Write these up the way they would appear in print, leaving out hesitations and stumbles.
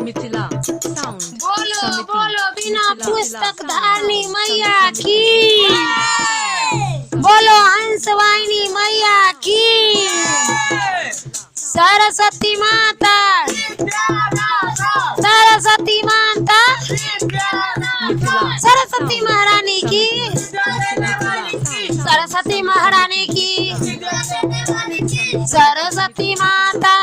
Mithila sound बोलो बोलो बिना पुस्तक धारनी मैया की, बोलो हंसवाहिनी मैया की, सरस्वती माता, सरस्वती माता, सरस्वती महारानी की, सरस्वती महारानी की, सरस्वती माता,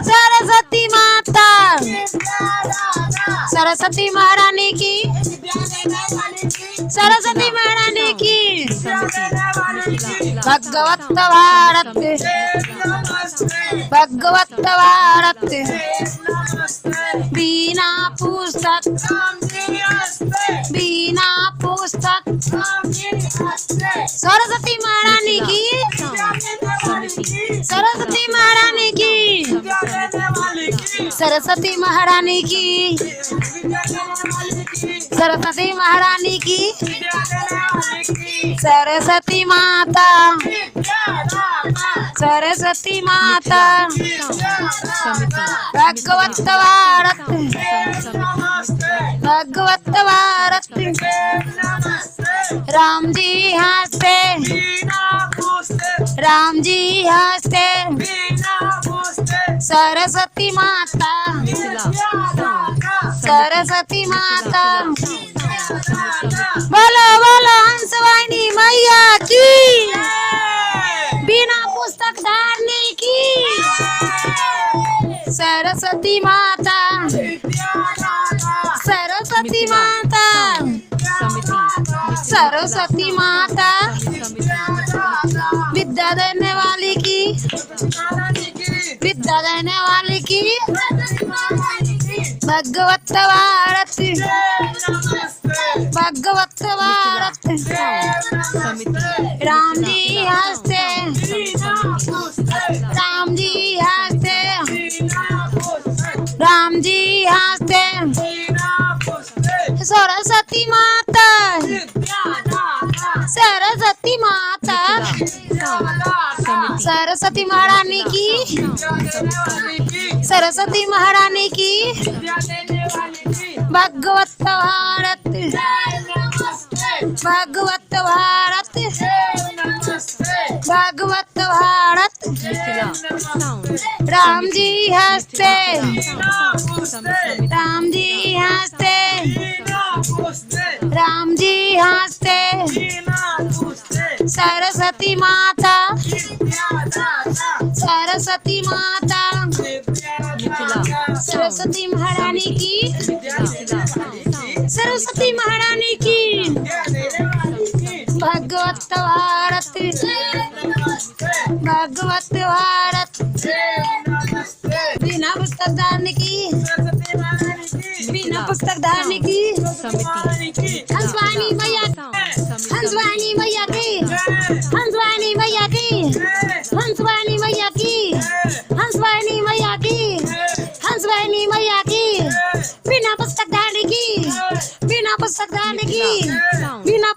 सरस्वती माता, सरस्वती महारानी की, सरस्वती महारानी की, भगवत भारत, भगवत भारत, बिना पुस्तक, बिना पुस्तक, सरस्वती महारानी की, सरस्वती महारानी की, सरस्वती महारानी की, सरस्वती महारानी की, सरस्वती माता, सरस्वती माता, भगवत भारत, भगवत भारत, राम जी हंसते, राम जी हंसते, सरस्वती माता, सरस्वती माता, बोलो बोलो हंसवाहिनी मैया की, बिना पुस्तक धारने की, सरस्वती माता, सरस्वती माता, सरस्वती माता, विद्या देने वाली की, विद्या देने वाली की, भगवत भारत, भगवत भारत, राम जी हंसते, राम जी हंसते, राम जी हंसते, सरस्वती माता, सरस्वती माता, सरस्वती महारानी की, सरस्वती महारानी की, भगवत भारत, भगवत भारत, भगवत भारत, राम जी हंसते, राम जी हंसते, राम जी हंसते, सरस्वती माता, सरस्वती माता, सरस्वती महारानी की, सरस्वती महारानी की, भगवत भारत, भगवत भारत, बिना पुस्तक धारने की, बिना पुस्तक धारने की, हंसवाहिनी मैया, हंसवाहिनी मैया की, हंसवाहिनी मैया की, हंसवाहिनी मैया की, हंसवाहिनी मैया की, हंसवाहिनी मैया की, बिना पुस्तक धारने की, बिना पुस्तक धारने की, बिना